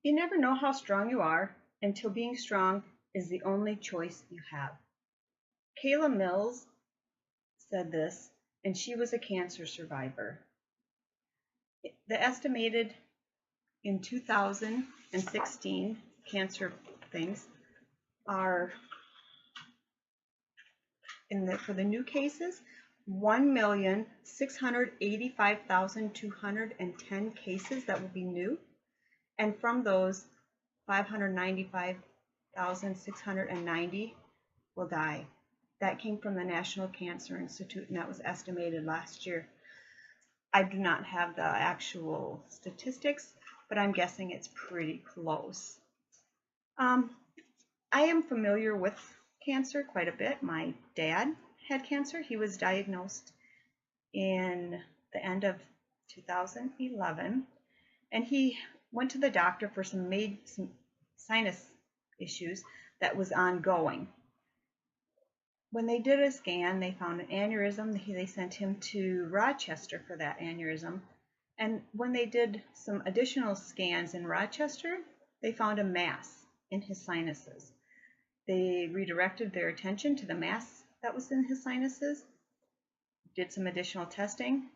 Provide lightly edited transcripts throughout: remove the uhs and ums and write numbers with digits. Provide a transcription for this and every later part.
You never know how strong you are until being strong is the only choice you have. Kayla Mills said this, and she was a cancer survivor. The estimated in 2016 cancer things are for the new cases, 1,685,210 cases that will be new. And from those, 595,690 will die. That came from the National Cancer Institute, and that was estimated last year. I do not have the actual statistics, but I'm guessing it's pretty close. I am familiar with cancer quite a bit. My dad had cancer. He was diagnosed in the end of 2011, and he went to the doctor for some sinus issues that was ongoing. When they did a scan, they found an aneurysm. They sent him to Rochester for that aneurysm. And when they did some additional scans in Rochester, they found a mass in his sinuses. They redirected their attention to the mass that was in his sinuses, did some additional testing,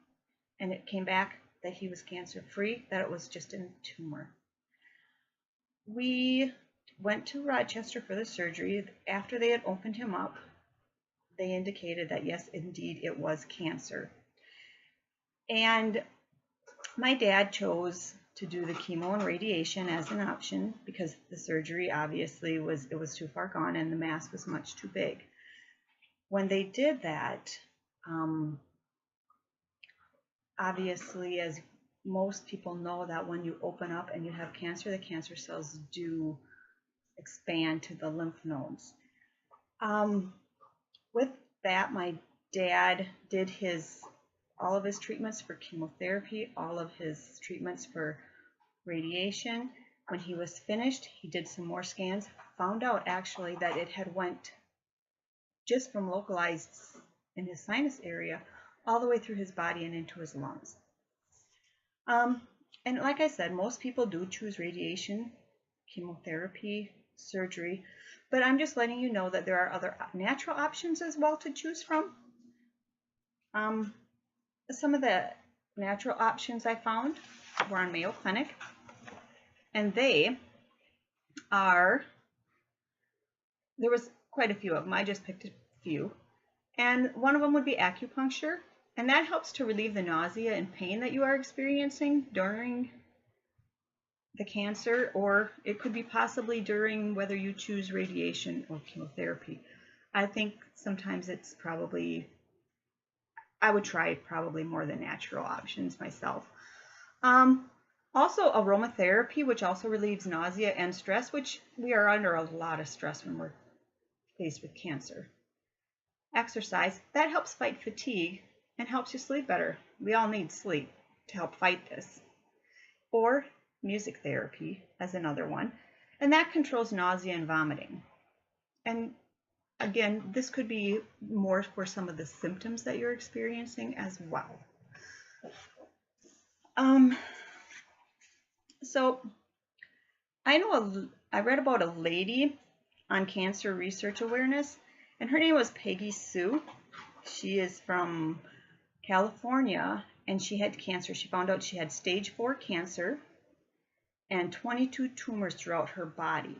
and it came back that he was cancer-free, that it was just a tumor. We went to Rochester for the surgery. After they had opened him up, they indicated that yes, indeed, it was cancer. And my dad chose to do the chemo and radiation as an option because the surgery obviously was too far gone and the mass was much too big. When they did that, obviously, as most people know, that when you open up and you have cancer, the cancer cells do expand to the lymph nodes. With that, my dad did all of his treatments for chemotherapy, all of his treatments for radiation. When he was finished, he did some more scans, found out actually that it had went just from localized in his sinus area all the way through his body and into his lungs. And like I said, most people do choose radiation, chemotherapy, surgery, but I'm just letting you know that there are other natural options as well to choose from. Some of the natural options I found were on Mayo Clinic, and there was quite a few of them. I just picked a few. And one of them would be acupuncture, and that helps to relieve the nausea and pain that you are experiencing during the cancer, or it could be possibly during whether you choose radiation or chemotherapy. I think sometimes it's probably, I would try probably more the natural options myself. Also aromatherapy, which also relieves nausea and stress, which we are under a lot of stress when we're faced with cancer. Exercise, that helps fight fatigue and helps you sleep better. We all need sleep to help fight this. Or music therapy as another one, and that controls nausea and vomiting. And again, this could be more for some of the symptoms that you're experiencing as well. So I read about a lady on cancer research awareness, and her name was Peggy Sue. She is from California, and she had cancer. She found out she had stage 4 cancer and 22 tumors throughout her body.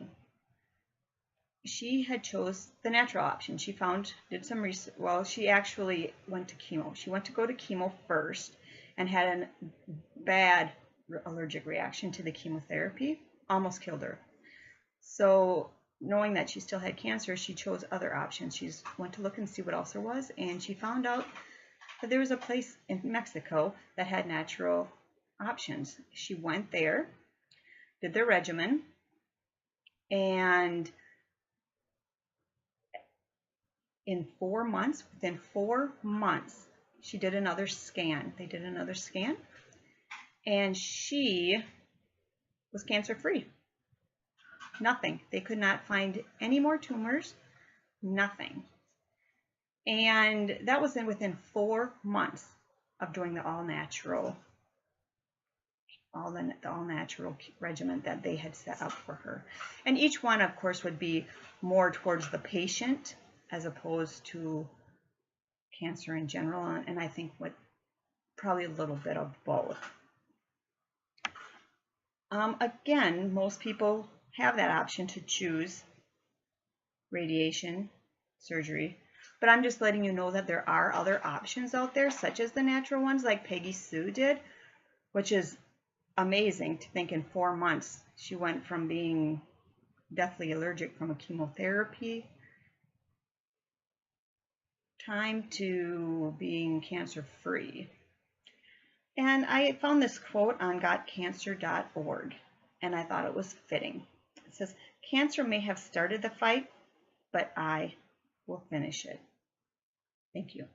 She had chose the natural option. She did some research. Well, she actually went to chemo. She went to go to chemo first and had a bad allergic reaction to the chemotherapy, almost killed her. So knowing that she still had cancer, she chose other options. She went to look and see what else there was, and she found out that there was a place in Mexico that had natural options. She went there, did their regimen, and within 4 months, she did another scan. They did another scan, and she was cancer-free. Nothing. They could not find any more tumors, nothing. And that was within 4 months of doing the all-natural the all natural regimen that they had set up for her. And each one, of course, would be more towards the patient as opposed to cancer in general. And I think probably a little bit of both. Again, most people have that option to choose radiation, surgery, but I'm just letting you know that there are other options out there, such as the natural ones like Peggy Sue did, which is amazing to think in 4 months she went from being deathly allergic from a chemotherapy time to being cancer free. And I found this quote on gotcancer.org, and I thought it was fitting. It says, "Cancer may have started the fight, but I will finish it." Thank you.